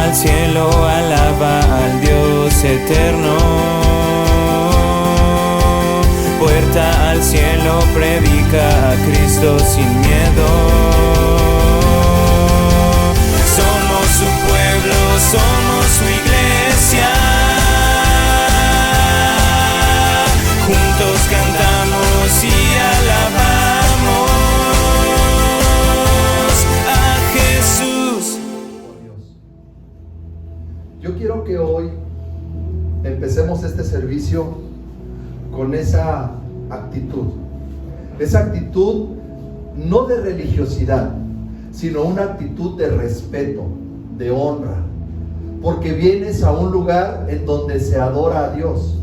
al cielo, alaba al Dios eterno. Puerta al cielo, predica a Cristo sin miedo. Somos su pueblo, somos su iglesia. Juntos cantamos y alabamos a Jesús. Yo quiero que hoy empecemos este servicio con esa actitud no de religiosidad, sino una actitud de respeto, de honra, porque vienes a un lugar en donde se adora a Dios,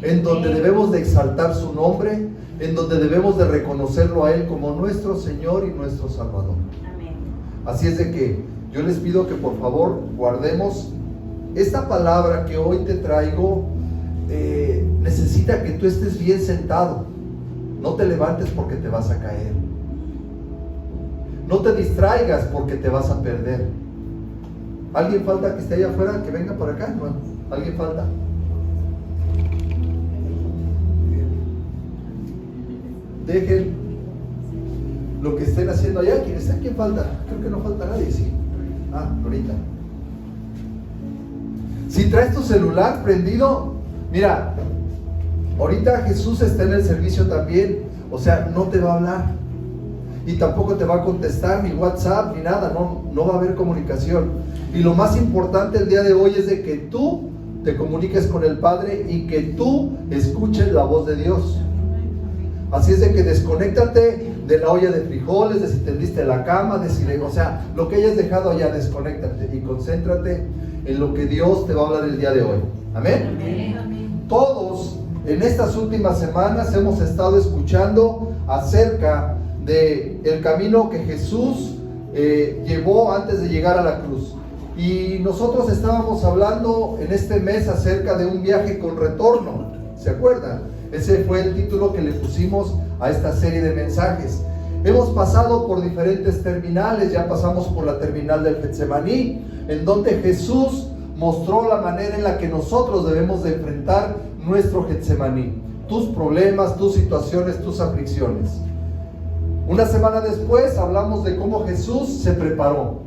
en donde debemos de exaltar su nombre, en donde debemos de reconocerlo a Él como nuestro Señor y nuestro Salvador. Así es de que yo les pido que por favor guardemos esta palabra que hoy te traigo. Necesita que tú estés bien sentado. No te levantes porque te vas a caer. No te distraigas porque te vas a perder. ¿Alguien falta que esté allá afuera? Que venga por acá. ¿No? ¿Alguien falta? Dejen lo que estén haciendo allá. ¿Quién falta? Creo que no falta nadie, sí. Ahorita. Si traes tu celular prendido, mira, ahorita Jesús está en el servicio también, o sea, no te va a hablar y tampoco te va a contestar ni WhatsApp ni nada, no va a haber comunicación. Y lo más importante el día de hoy es de que tú te comuniques con el Padre y que tú escuches la voz de Dios. Así es de que desconéctate de la olla de frijoles, de si tendiste la cama, o sea, lo que hayas dejado allá, desconéctate y concéntrate en lo que Dios te va a hablar el día de hoy. Amén. Amén. Todos en estas últimas semanas hemos estado escuchando acerca del camino que Jesús llevó antes de llegar a la cruz. Y nosotros estábamos hablando en este mes acerca de un viaje con retorno. ¿Se acuerdan? Ese fue el título que le pusimos a esta serie de mensajes. Hemos pasado por diferentes terminales. Ya pasamos por la terminal del Getsemaní, en donde Jesús mostró la manera en la que nosotros debemos de enfrentar nuestro Getsemaní, tus problemas, tus situaciones, tus aflicciones. Una semana después hablamos de cómo Jesús se preparó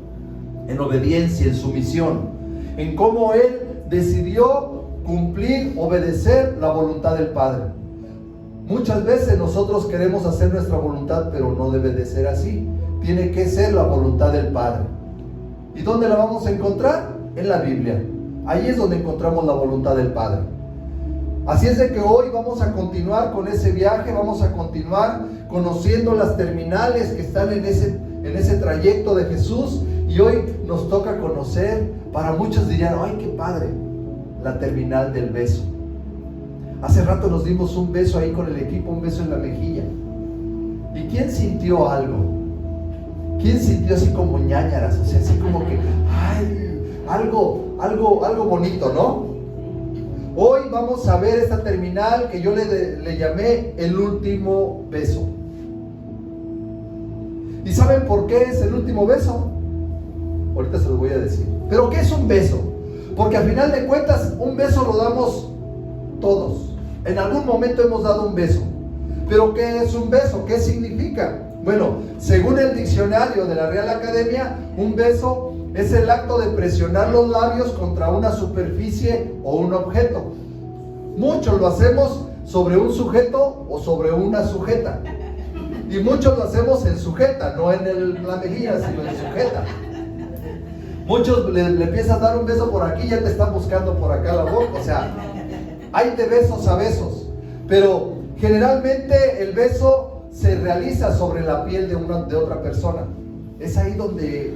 en obediencia, en sumisión, en cómo Él decidió cumplir, obedecer la voluntad del Padre. Muchas veces nosotros queremos hacer nuestra voluntad, pero no debe de ser así. Tiene que ser la voluntad del Padre. ¿Y dónde la vamos a encontrar? En la Biblia. Ahí es donde encontramos la voluntad del Padre. Así es de que hoy vamos a continuar con ese viaje, vamos a continuar conociendo las terminales que están en ese trayecto de Jesús, y hoy nos toca conocer, para muchos dirían, ¡ay, qué padre!, la terminal del beso. Hace rato nos dimos un beso ahí con el equipo, un beso en la mejilla. ¿Y quién sintió algo? ¿Quién sintió así como ñáñaras? O sea, así como que, ¡ay! Algo bonito, ¿no? Hoy vamos a ver esta terminal que yo le llamé el último beso. ¿Y saben por qué es el último beso? Ahorita se los voy a decir. ¿Pero qué es un beso? Porque al final de cuentas, un beso lo damos todos. En algún momento hemos dado un beso. ¿Pero qué es un beso? ¿Qué significa? Bueno, según el diccionario de la Real Academia, un beso es el acto de presionar los labios contra una superficie o un objeto. Muchos lo hacemos sobre un sujeto o sobre una sujeta. Y muchos lo hacemos en sujeta, no en la mejilla, sino en sujeta. Muchos le empiezas a dar un beso por aquí y ya te están buscando por acá la boca. O sea, hay de besos a besos. Pero generalmente el beso se realiza sobre la piel de otra persona. Es ahí donde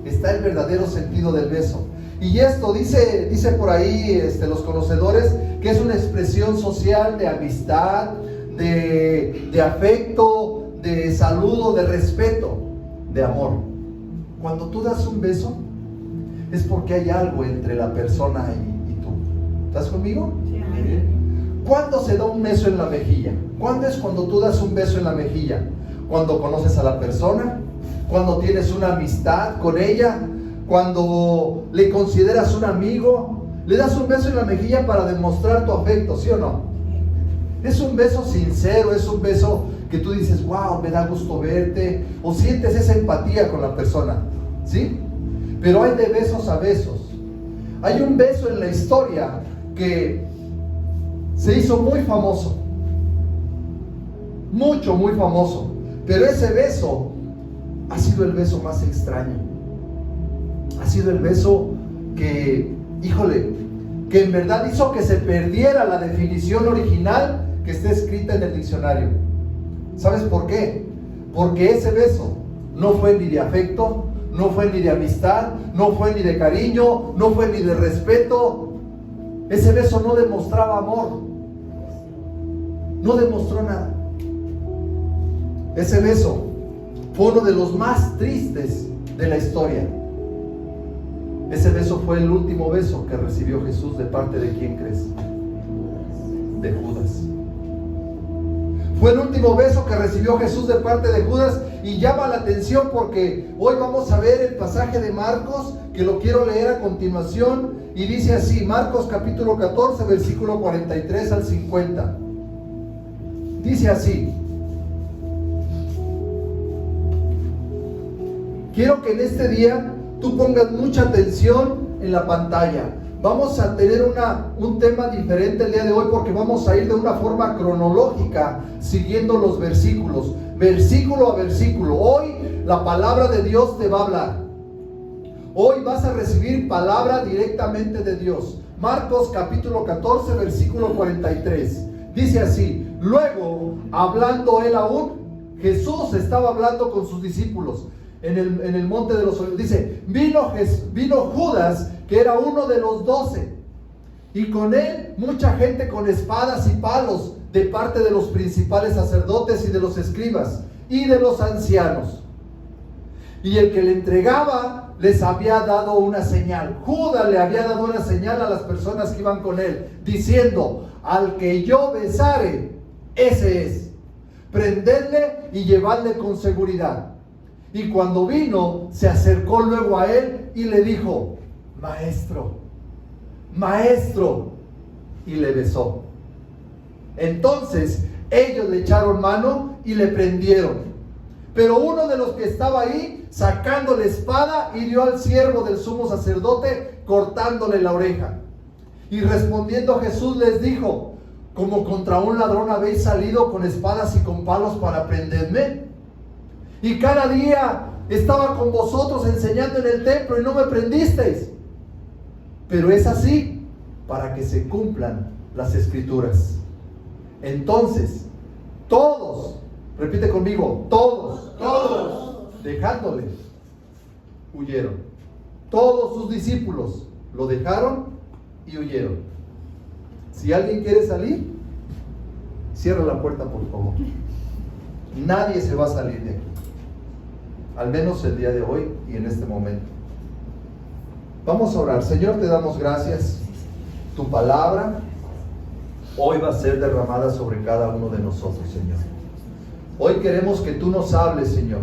está el verdadero sentido del beso. Y esto dice por ahí los conocedores que es una expresión social de amistad, de afecto, de saludo, de respeto, de amor. Cuando tú das un beso es porque hay algo entre la persona y tú. ¿Estás conmigo? Sí. ¿Cuándo se da un beso en la mejilla? ¿Cuándo es cuando tú das un beso en la mejilla? ¿Cuando conoces a la persona? ¿Cuando tienes una amistad con ella? cuando le consideras un amigo, le das un beso en la mejilla para demostrar tu afecto, ¿sí o no? Es un beso sincero, es un beso que tú dices, wow, me da gusto verte, o sientes esa empatía con la persona, ¿sí? Pero hay de besos a besos. Hay un beso en la historia que se hizo muy famoso, muy famoso, pero ese beso ha sido el beso más extraño. Ha sido el beso que, híjole, que en verdad hizo que se perdiera la definición original que está escrita en el diccionario. ¿Sabes por qué? Porque ese beso no fue ni de afecto, no fue ni de amistad, no fue ni de cariño, no fue ni de respeto. Ese beso no demostraba amor, no demostró nada. Ese beso fue uno de los más tristes de la historia. Ese beso fue el último beso que recibió Jesús. ¿De parte de quién crees? De Judas. Fue el último beso que recibió Jesús de parte de Judas, y llama la atención porque hoy vamos a ver el pasaje de Marcos, que lo quiero leer a continuación, y dice así, Marcos capítulo 14, versículo 43 al 50. Dice así: quiero que en este día tú pongas mucha atención en la pantalla. Vamos a tener un tema diferente el día de hoy, porque vamos a ir de una forma cronológica, siguiendo los versículos, versículo a versículo. Hoy la palabra de Dios te va a hablar. Hoy vas a recibir palabra directamente de Dios. Marcos capítulo 14, versículo 43. Dice así: luego, hablando él aún, Jesús estaba hablando con sus discípulos en el monte de los olivos. Dice, vino Judas, que era uno de los 12, y con él mucha gente con espadas y palos, de parte de los principales sacerdotes y de los escribas y de los ancianos. Y el que le entregaba les había dado una señal. Judas le había dado una señal a las personas que iban con él, diciendo: al que yo besare, ese es. Prendedle y llevadle con seguridad. Y cuando vino, se acercó luego a él y le dijo: Maestro, Maestro, y le besó. Entonces ellos le echaron mano y le prendieron. Pero uno de los que estaba ahí, sacando la espada, hirió al siervo del sumo sacerdote, cortándole la oreja. Y respondiendo Jesús les dijo: ¿como contra un ladrón habéis salido con espadas y con palos para prenderme? Y cada día estaba con vosotros enseñando en el templo y no me prendisteis. Pero es así para que se cumplan las escrituras. Entonces todos, repite conmigo, todos, dejándole, huyeron. Todos sus discípulos lo dejaron y huyeron. Si alguien quiere salir, cierra la puerta, por favor. Nadie se va a salir de aquí, al menos el día de hoy y en este momento. Vamos a orar. Señor, te damos gracias. Tu palabra hoy va a ser derramada sobre cada uno de nosotros, Señor. Hoy queremos que tú nos hables, Señor.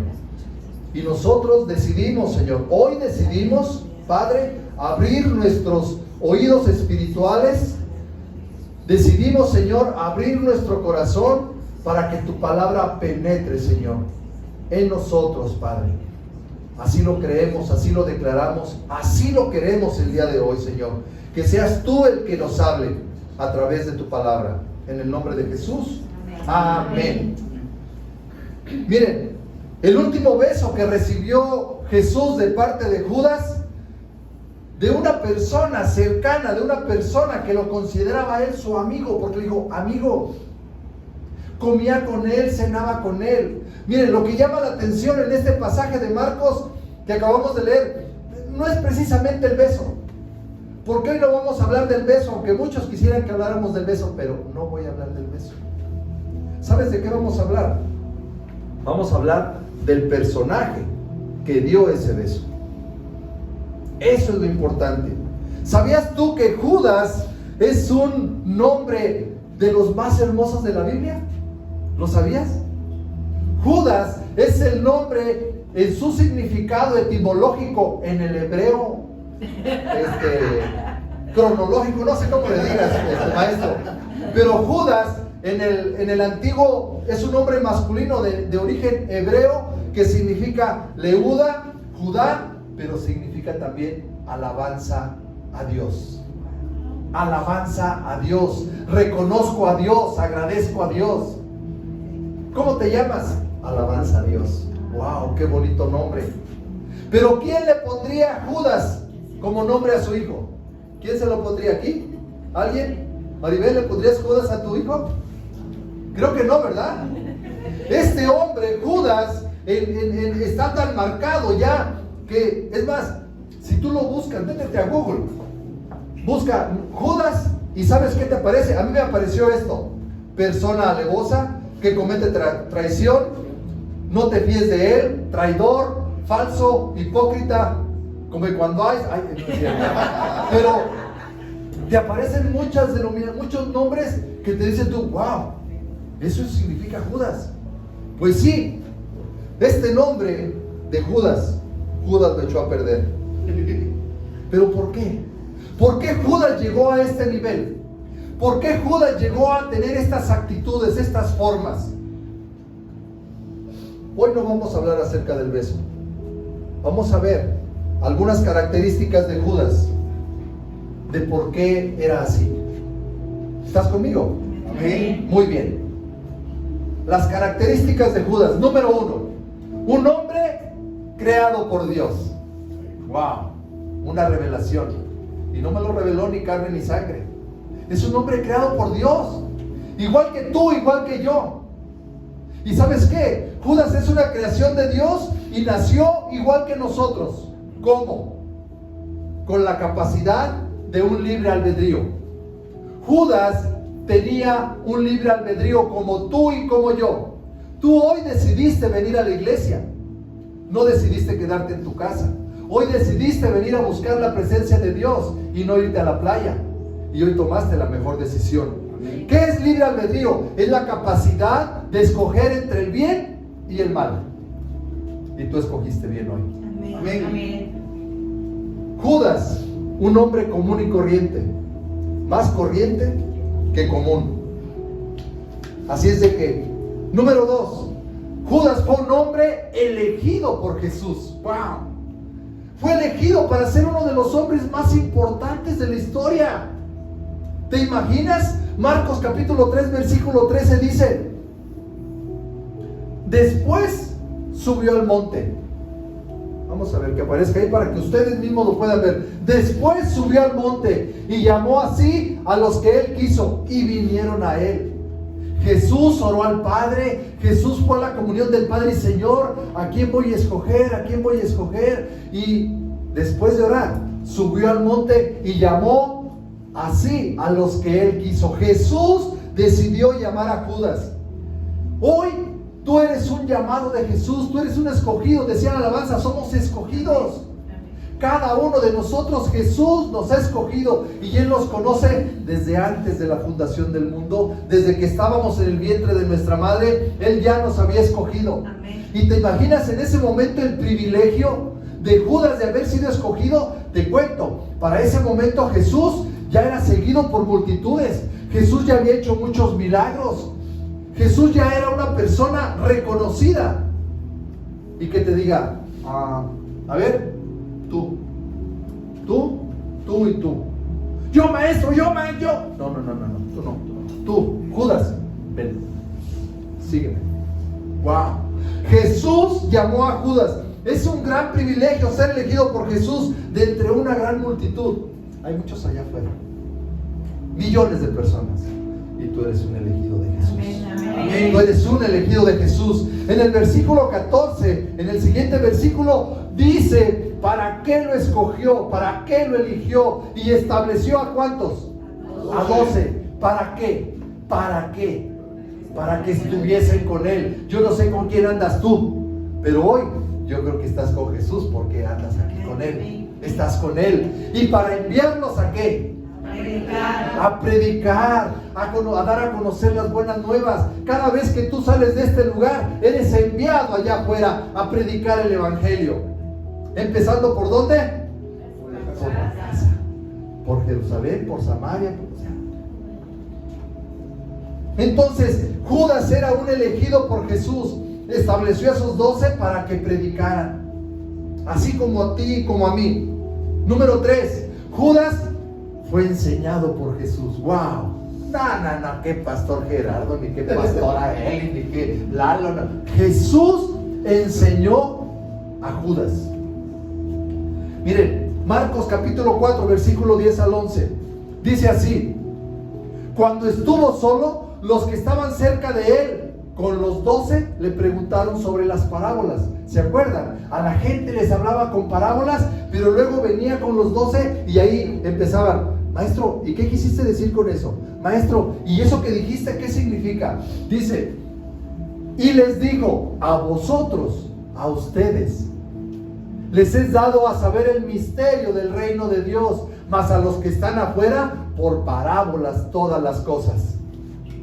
Y nosotros decidimos, Señor, hoy decidimos, Padre, abrir nuestros oídos espirituales. Decidimos, Señor, abrir nuestro corazón para que tu palabra penetre, Señor, en nosotros, Padre. Así lo creemos, así lo declaramos, así lo queremos el día de hoy, Señor. Que seas tú el que nos hable a través de tu palabra. En el nombre de Jesús. Amén. Miren, el último beso que recibió Jesús de parte de Judas, de una persona cercana, de una persona que lo consideraba a él su amigo, porque le dijo: amigo. Comía con él, cenaba con él. Miren, lo que llama la atención en este pasaje de Marcos que acabamos de leer, no es precisamente el beso, porque hoy no vamos a hablar del beso, aunque muchos quisieran que habláramos del beso, pero no voy a hablar del beso. ¿Sabes de qué vamos a hablar? Vamos a hablar del personaje que dio ese beso. Eso es lo importante. ¿Sabías tú que Judas es un nombre de los más hermosos de la Biblia? ¿Lo sabías? Judas es el nombre en su significado etimológico en el hebreo, cronológico, no sé cómo le digas, maestro. Pero Judas en el antiguo es un nombre masculino de origen hebreo que significa leuda, Judá, pero significa también alabanza a Dios. Alabanza a Dios, reconozco a Dios, agradezco a Dios. ¿Cómo te llamas? Alabanza a Dios. Wow, qué bonito nombre. Pero ¿quién le pondría Judas como nombre a su hijo? ¿Quién se lo pondría aquí? ¿Alguien? Maribel, ¿le pondrías Judas a tu hijo? Creo que no, ¿verdad? Este hombre, Judas, está tan marcado ya que, es más, si tú lo buscas, métete a Google, busca Judas y ¿sabes qué te aparece? A mí me apareció esto: persona alevosa que comete traición, no te fíes de él, traidor, falso, hipócrita, como cuando hay no es cierto. Pero te aparecen muchos nombres que te dicen tú, wow, eso significa Judas. Pues sí, este nombre de Judas lo echó a perder. ¿Pero por qué? ¿Por qué Judas llegó a este nivel? ¿Por qué Judas llegó a tener estas actitudes, estas formas? Hoy no vamos a hablar acerca del beso. Vamos a ver algunas características de Judas, de por qué era así. ¿Estás conmigo? Amén. Muy bien. Las características de Judas. Número 1, un hombre creado por Dios. Wow, una revelación. Y no me lo reveló ni carne ni sangre. Es un hombre creado por Dios, igual que tú, igual que yo. ¿Y sabes qué? Judas es una creación de Dios y nació igual que nosotros. ¿Cómo? Con la capacidad de un libre albedrío. Judas tenía un libre albedrío como tú y como yo. Tú hoy decidiste venir a la iglesia, no decidiste quedarte en tu casa. Hoy decidiste venir a buscar la presencia de Dios y no irte a la playa. Y hoy tomaste la mejor decisión. Amén. ¿Qué es libre albedrío? Es la capacidad de escoger entre el bien y el mal. Y tú escogiste bien hoy. Amén. Amén. Amén. Judas, un hombre común y corriente, más corriente que común. Así es de que, número 2, Judas fue un hombre elegido por Jesús. ¡Wow! Fue elegido para ser uno de los hombres más importantes de la historia. ¿Te imaginas? Marcos capítulo 3, versículo 13 dice: después subió al monte. Vamos a ver que aparezca ahí para que ustedes mismos lo puedan ver. Después subió al monte y llamó así a los que él quiso y vinieron a él. Jesús oró al Padre. Jesús fue a la comunión del Padre y Señor, ¿a quién voy a escoger? ¿A quién voy a escoger? Y después de orar, subió al monte y llamó así a los que él quiso. Jesús decidió llamar a Judas. Hoy tú eres un llamado de Jesús, tú eres un escogido. Decía la alabanza, somos escogidos. Cada uno de nosotros, Jesús nos ha escogido y Él nos conoce desde antes de la fundación del mundo. Desde que estábamos en el vientre de nuestra madre, Él ya nos había escogido. Amén. Y te imaginas en ese momento el privilegio de Judas de haber sido escogido. Te cuento, para ese momento Jesús ya era seguido por multitudes. Jesús ya había hecho muchos milagros. Jesús ya era una persona reconocida. Y que te diga, a ver, tú y tú. Yo maestro, yo. No, tú no. Tú, Judas, ven, sígueme. Wow. Jesús llamó a Judas. Es un gran privilegio ser elegido por Jesús de entre una gran multitud. Hay muchos allá afuera, millones de personas, y tú eres un elegido de Jesús. Amén. Amén. Tú eres un elegido de Jesús. En el versículo 14, en el siguiente versículo, dice: ¿para qué lo escogió? ¿Para qué lo eligió? Y estableció ¿a cuántos? A 12. ¿Para qué? ¿Para qué? Para que estuviesen con Él. Yo no sé con quién andas tú, pero hoy yo creo que estás con Jesús porque andas aquí con Él. Estás con Él. ¿Y para enviarlos a qué? A predicar, a dar a conocer las buenas nuevas. Cada vez que tú sales de este lugar, eres enviado allá afuera a predicar el evangelio. Empezando ¿por dónde? Por la casa. Por Jerusalén, por Samaria, Entonces, Judas era un elegido por Jesús. Estableció a esos 12 para que predicaran. Así como a ti y como a mí. Número 3. Judas fue enseñado por Jesús. ¡Wow! No, qué pastor Gerardo, ni qué pastora Eli, ni qué Lalo. No. Jesús enseñó a Judas. Miren, Marcos capítulo 4, versículo 10 al 11. Dice así: cuando estuvo solo, los que estaban cerca de él, con los 12, le preguntaron sobre las parábolas. ¿Se acuerdan? A la gente les hablaba con parábolas, pero luego venía con los 12 y ahí empezaban: maestro, ¿y qué quisiste decir con eso? Maestro, ¿y eso que dijiste qué significa? Dice: y les digo, a vosotros, a ustedes, les es dado a saber el misterio del reino de Dios, mas a los que están afuera, por parábolas todas las cosas.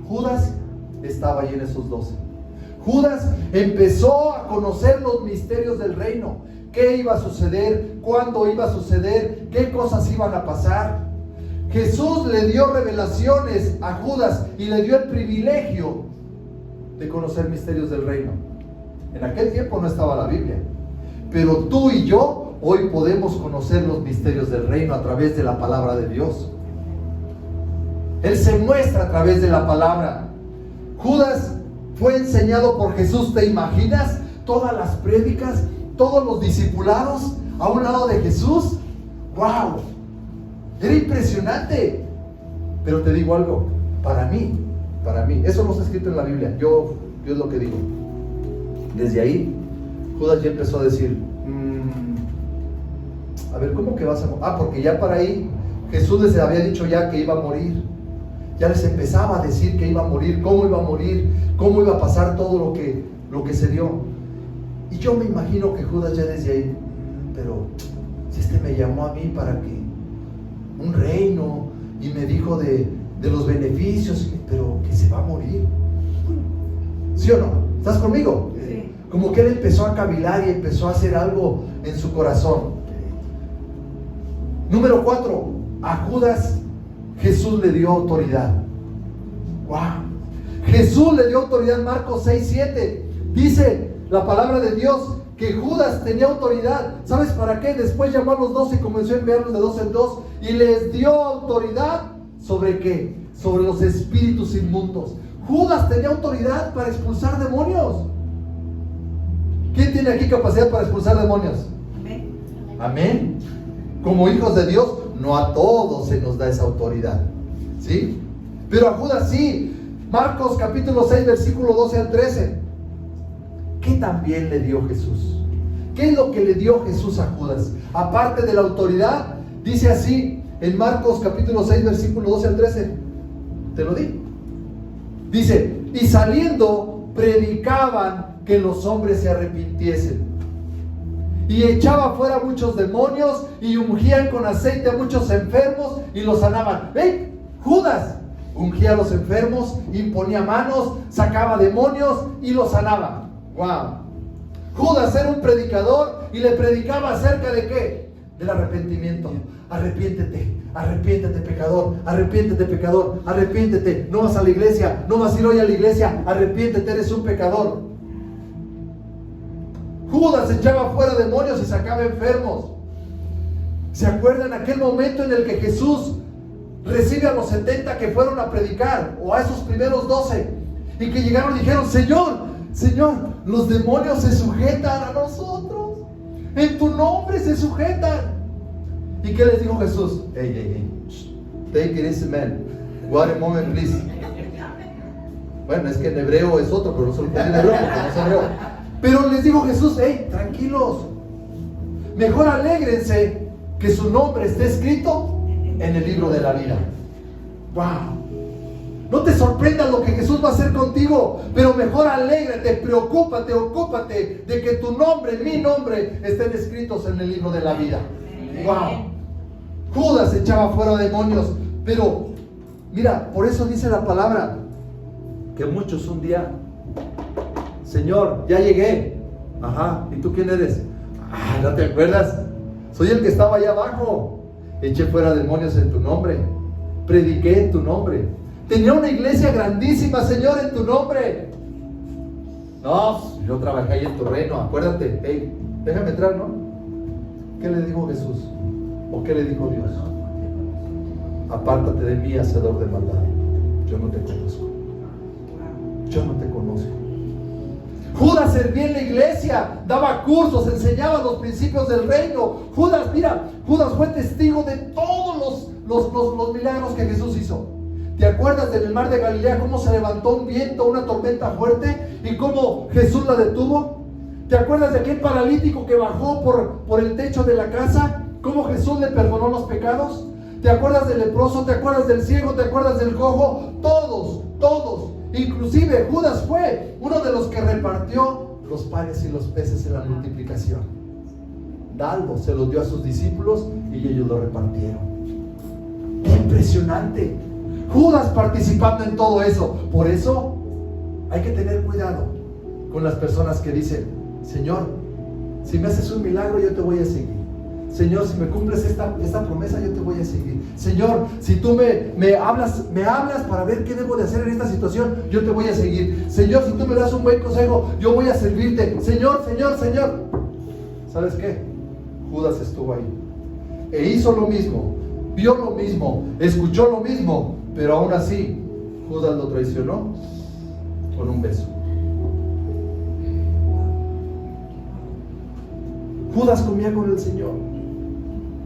Judas estaba ahí en esos 12. Judas empezó a conocer los misterios del reino. ¿Qué iba a suceder? ¿Cuándo iba a suceder? ¿Qué cosas iban a pasar? Jesús le dio revelaciones a Judas y le dio el privilegio de conocer misterios del reino. En aquel tiempo no estaba la Biblia, pero tú y yo hoy podemos conocer los misterios del reino a través de la palabra de Dios. Él se muestra a través de la palabra. Judas fue enseñado por Jesús. ¿Te imaginas todas las prédicas, todos los discipulados a un lado de Jesús? ¡Wow! Era impresionante. Pero te digo algo, para mí, eso no está escrito en la Biblia, yo es lo que digo. Desde ahí, Judas ya empezó a decir: a ver, ¿cómo que vas a morir? Porque ya para ahí Jesús les había dicho ya que iba a morir. Ya les empezaba a decir que iba a morir, cómo iba a morir, cómo iba a pasar todo lo que se dio. Y yo me imagino que Judas ya desde ahí: pero si este me llamó a mí para que un reino y me dijo de los beneficios, pero que se va a morir. ¿Sí o no? ¿Estás conmigo? Sí. Como que él empezó a cavilar y empezó a hacer algo en su corazón. Número 4, a Judas Jesús le dio autoridad. ¡Wow! Jesús le dio autoridad. Marcos 6, 7. Dice la palabra de Dios que Judas tenía autoridad. ¿Sabes para qué? Después llamó a los 12 y comenzó a enviarlos de 2 en 2 y les dio autoridad. ¿Sobre qué? Sobre los espíritus inmundos. Judas tenía autoridad para expulsar demonios. ¿Quién tiene aquí capacidad para expulsar demonios? Amén. Amén. Como hijos de Dios, no a todos se nos da esa autoridad, ¿sí? Pero a Judas sí. Marcos capítulo 6, versículo 12 al 13. ¿Qué también le dio Jesús? ¿Qué es lo que le dio Jesús a Judas? Aparte de la autoridad, dice así en Marcos capítulo 6, versículo 12 al 13. Te lo di. Dice: y saliendo predicaban que los hombres se arrepintiesen. Y echaba fuera muchos demonios y ungían con aceite a muchos enfermos y los sanaban. ¿Ven? Judas ungía a los enfermos, imponía manos, sacaba demonios y los sanaba. ¡Wow! Judas era un predicador y le predicaba acerca de ¿qué? Del arrepentimiento. Arrepiéntete, arrepiéntete pecador, arrepiéntete pecador, arrepiéntete. No vas a la iglesia, no vas a ir hoy a la iglesia, arrepiéntete, eres un pecador. Judas echaba fuera demonios y sacaba enfermos. ¿Se acuerdan aquel momento en el que Jesús recibe a los 70 que fueron a predicar, o a esos primeros 12, y que llegaron y dijeron: Señor, los demonios se sujetan a nosotros, en tu nombre se sujetan? ¿Y qué les dijo Jesús? Hey, take it easy, man. Wait a moment, please. Bueno, es que en hebreo es otro, pero no se lo puede en hebreo porque no es hebreo. Pero les dijo Jesús: hey, tranquilos, mejor alégrense que su nombre esté escrito en el libro de la vida. ¡Wow! No te sorprendas lo que Jesús va a hacer contigo, pero mejor alégrate, preocúpate, ocúpate de que tu nombre, mi nombre, estén escritos en el libro de la vida. ¡Wow! Judas echaba fuera demonios. Pero, mira, por eso dice la palabra, que muchos un día, Señor, ya llegué. Ajá, ¿y tú quién eres? Ah, ¿no te acuerdas? Soy el que estaba allá abajo. Eché fuera demonios en tu nombre. Prediqué en tu nombre. Tenía una iglesia grandísima, Señor, en tu nombre. No, yo trabajé ahí en tu reino, acuérdate. Hey, déjame entrar, ¿no? ¿Qué le dijo Jesús? ¿O qué le dijo Dios? Apártate de mí, hacedor de maldad. Yo no te conozco. Yo no te conozco. Judas servía en la iglesia, daba cursos, enseñaba los principios del reino. Judas, mira, Judas fue testigo de todos los milagros que Jesús hizo. ¿Te acuerdas del mar de Galilea, cómo se levantó un viento, una tormenta fuerte, y cómo Jesús la detuvo? ¿Te acuerdas de aquel paralítico que bajó por el techo de la casa? ¿Cómo Jesús le perdonó los pecados? ¿Te acuerdas del leproso? ¿Te acuerdas del ciego? ¿Te acuerdas del cojo? Todos. Inclusive Judas fue uno de los que repartió los panes y los peces en la multiplicación. Dando, se los dio a sus discípulos y ellos lo repartieron. Impresionante. Judas participando en todo eso. Por eso hay que tener cuidado con las personas que dicen: Señor, si me haces un milagro, yo te voy a seguir. Señor, si me cumples esta promesa, yo te voy a seguir. Señor, si tú me hablas para ver qué debo de hacer en esta situación, yo te voy a seguir. Señor, si tú me das un buen consejo, yo voy a servirte. Señor. ¿Sabes qué? Judas estuvo ahí e hizo lo mismo, vio lo mismo, escuchó lo mismo, pero aún así Judas lo traicionó con un beso. Judas comía con el Señor.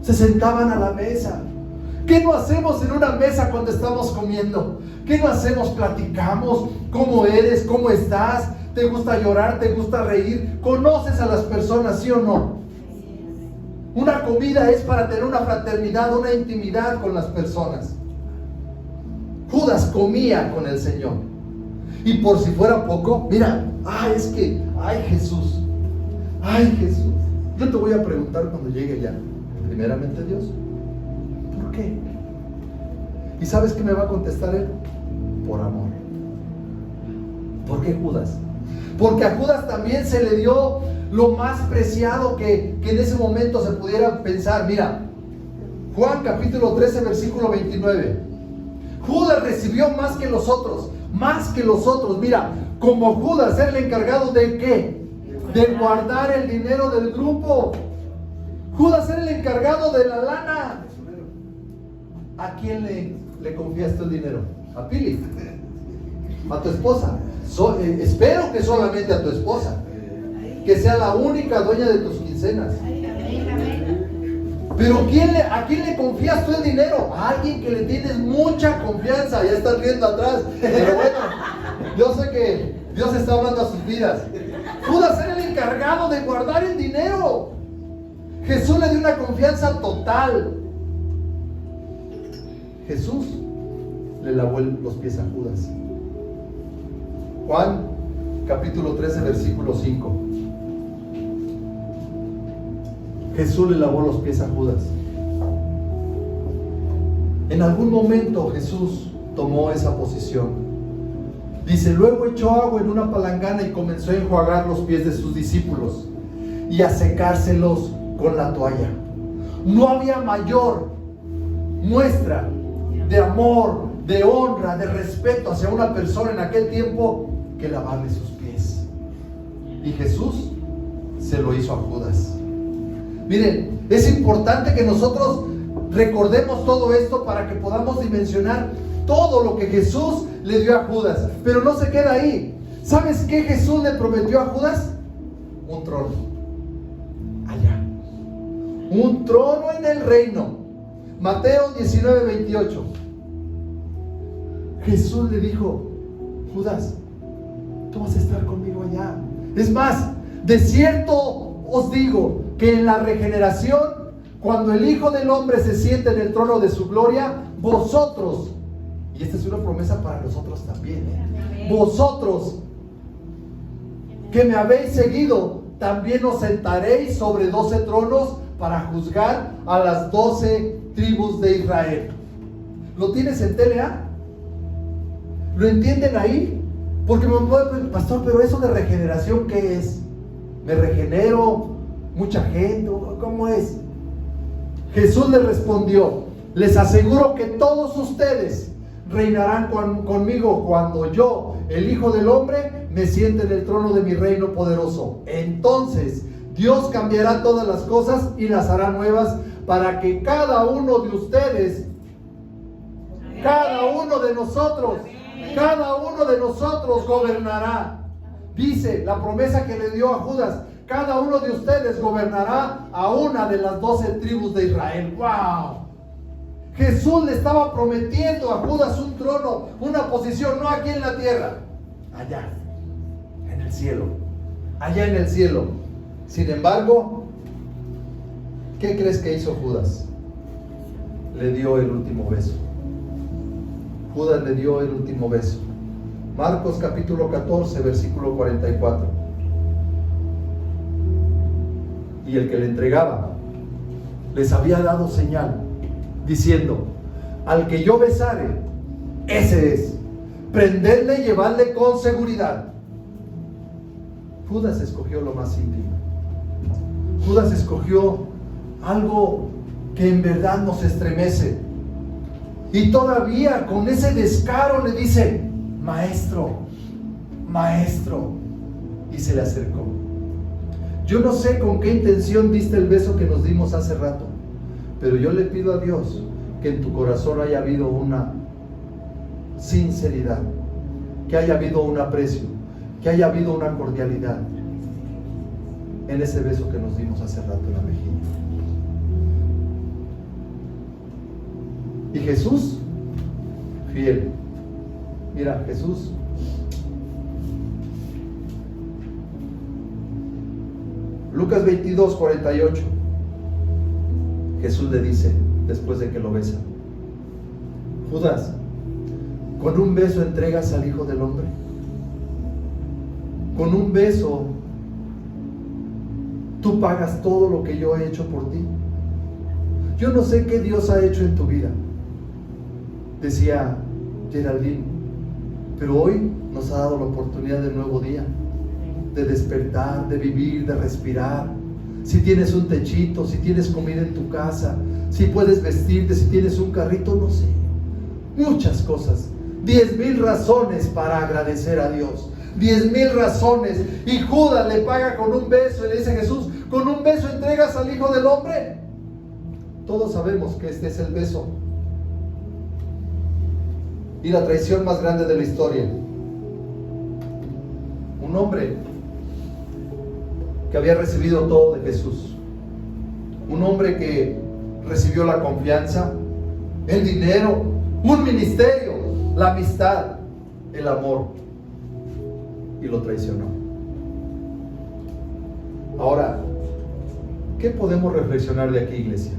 Se sentaban a la mesa. ¿Qué no hacemos en una mesa cuando estamos comiendo? ¿Qué no hacemos? Platicamos. ¿Cómo eres? ¿Cómo estás? ¿Te gusta llorar? ¿Te gusta reír? ¿Conoces a las personas, sí o no? Una comida es para tener una fraternidad, una intimidad con las personas. Judas comía con el Señor. Y por si fuera poco, mira, Jesús. Yo te voy a preguntar cuando llegue allá. Primeramente Dios, ¿por qué? ¿Y sabes qué me va a contestar él? Por amor. ¿Por qué Judas? Porque a Judas también se le dio lo más preciado que en ese momento se pudiera pensar. Mira, Juan capítulo 13 versículo 29. Judas recibió más que los otros. Mira, como Judas era el encargado de ¿qué? De guardar el dinero del grupo. Judas era el encargado de la lana. ¿A quién le confiaste el dinero? ¿A Pili? ¿A tu esposa? Espero que solamente a tu esposa, que sea la única dueña de tus quincenas. Pero ¿a quién le confías tú el dinero? A alguien que le tienes mucha confianza. Ya están riendo atrás, pero bueno, yo sé que Dios está hablando a sus vidas. Judas era el encargado de guardar el dinero. Jesús le dio una confianza total. Jesús le lavó los pies a Judas. Juan capítulo 13 versículo 5. Jesús le lavó los pies a Judas. En algún momento Jesús tomó esa posición. Dice: luego echó agua en una palangana y comenzó a enjuagar los pies de sus discípulos y a secárselos con la toalla. No había mayor muestra de amor, de honra, de respeto hacia una persona en aquel tiempo que lavarle sus pies. Y Jesús se lo hizo a Judas. Miren, es importante que nosotros recordemos todo esto para que podamos dimensionar todo lo que Jesús le dio a Judas. Pero no se queda ahí. ¿Sabes qué Jesús le prometió a Judas? Un trono. Allá. Un trono en el reino. Mateo 19:28. Jesús le dijo: Judas, tú vas a estar conmigo allá. Es más, de cierto os digo que en la regeneración, cuando el Hijo del Hombre se siente en el trono de su gloria, vosotros, y esta es una promesa para nosotros también, vosotros que me habéis seguido, también os sentaréis sobre 12 tronos para juzgar a las 12 tribus de Israel. ¿Lo tienes en TLA? ¿Lo entienden ahí? Porque me puede decir, pastor, pero eso de regeneración, ¿qué es? ¿Me regenero? ¿Mucha gente? ¿Cómo es? Jesús le respondió: les aseguro que todos ustedes reinarán conmigo cuando yo, el Hijo del Hombre, me siente en el trono de mi reino poderoso. Entonces Dios cambiará todas las cosas y las hará nuevas para que cada uno de ustedes, cada uno de nosotros gobernará. Dice la promesa que le dio a Judas: cada uno de ustedes gobernará a una de las 12 tribus de Israel. ¡Wow! Jesús le estaba prometiendo a Judas un trono, una posición, no aquí en la tierra, allá, en el cielo, allá en el cielo. Sin embargo, ¿qué crees que hizo Judas? Le dio el último beso. Judas le dio el último beso. Marcos capítulo 14, versículo 44. Y el que le entregaba les había dado señal, diciendo: al que yo besare, ese es. Prendedle y llevadle con seguridad. Judas escogió lo más íntimo. Judas escogió algo que en verdad nos estremece. Y todavía con ese descaro le dice: maestro, maestro. Y se le acercó. Yo no sé con qué intención diste el beso que nos dimos hace rato, pero yo le pido a Dios que en tu corazón haya habido una sinceridad, que haya habido un aprecio, que haya habido una cordialidad en ese beso que nos dimos hace rato en la mejilla. Y Jesús, fiel. Mira, Jesús Lucas 22, 48. Jesús le dice, después de que lo besa: Judas, ¿con un beso entregas al Hijo del Hombre? ¿Con un beso tú pagas todo lo que yo he hecho por ti? Yo no sé qué Dios ha hecho en tu vida, decía Geraldine, pero hoy nos ha dado la oportunidad de un nuevo día, de despertar, de vivir, de respirar. Si tienes un techito, si tienes comida en tu casa, si puedes vestirte, si tienes un carrito, no sé, muchas cosas. 10,000 razones para agradecer a Dios, 10,000 razones. Y Judas le paga con un beso y le dice a Jesús: ¿con un beso entregas al Hijo del Hombre? Todos sabemos que este es el beso y la traición más grande de la historia. Un hombre que había recibido todo de Jesús, un hombre que recibió la confianza, el dinero, un ministerio, la amistad, el amor, y lo traicionó. Ahora, ¿qué podemos reflexionar de aquí, iglesia?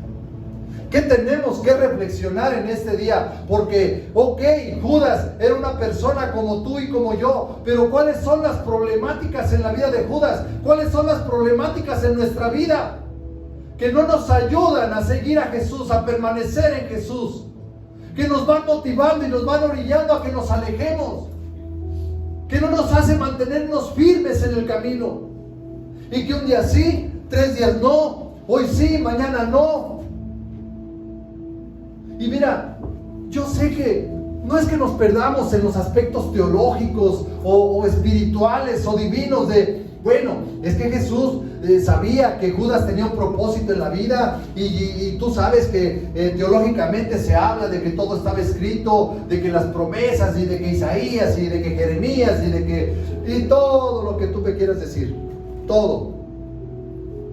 ¿Qué tenemos que reflexionar en este día? Porque, ok, Judas era una persona como tú y como yo, pero ¿cuáles son las problemáticas en la vida de Judas? ¿Cuáles son las problemáticas en nuestra vida que no nos ayudan a seguir a Jesús, a permanecer en Jesús? Que nos van motivando y nos van orillando a que nos alejemos, que no nos hace mantenernos firmes en el camino, y que un día sí, 3 días no, hoy sí, mañana no. Y mira, yo sé que no es que nos perdamos en los aspectos teológicos o espirituales o divinos de, bueno, es que Jesús sabía que Judas tenía un propósito en la vida y tú sabes que teológicamente se habla de que todo estaba escrito, de que las promesas y de que Isaías y de que Jeremías y todo lo que tú me quieras decir, todo.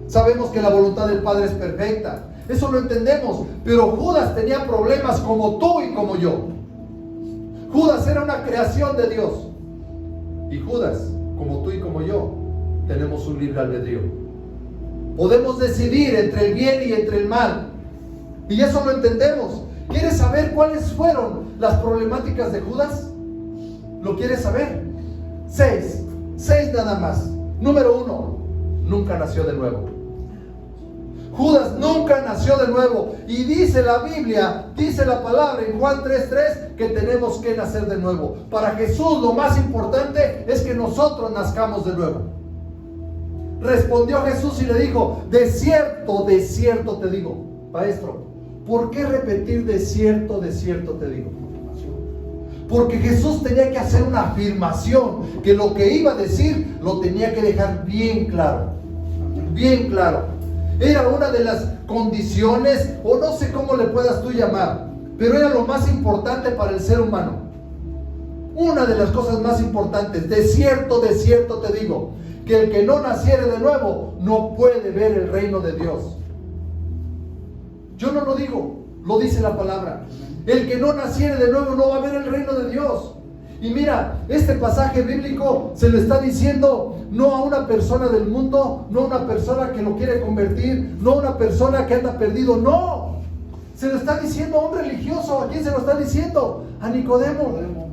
Sabemos que la voluntad del Padre es perfecta. Eso lo entendemos, pero Judas tenía problemas como tú y como yo. Judas era una creación de Dios. Y Judas, como tú y como yo, tenemos un libre albedrío. Podemos decidir entre el bien y entre el mal. Y eso lo entendemos. ¿Quieres saber cuáles fueron las problemáticas de Judas? ¿Lo quieres saber? 6 nada más. Número 1, nunca nació de nuevo. Judas nunca nació de nuevo. Y dice la Biblia, dice la palabra en Juan 3:3 que tenemos que nacer de nuevo. Para Jesús lo más importante es que nosotros nazcamos de nuevo. Respondió Jesús y le dijo: de cierto te digo. Maestro, ¿por qué repetir de cierto te digo? Porque Jesús tenía que hacer una afirmación, que lo que iba a decir lo tenía que dejar bien claro. Bien claro. Era una de las condiciones, o no sé cómo le puedas tú llamar, pero era lo más importante para el ser humano. Una de las cosas más importantes. De cierto te digo, que el que no naciere de nuevo no puede ver el reino de Dios. Yo no lo digo, lo dice la palabra. El que no naciere de nuevo no va a ver el reino de Dios. Y mira, este pasaje bíblico se lo está diciendo no a una persona del mundo, no a una persona que lo quiere convertir, no a una persona que anda perdido, no. Se lo está diciendo a un religioso. ¿A quién se lo está diciendo? A Nicodemo,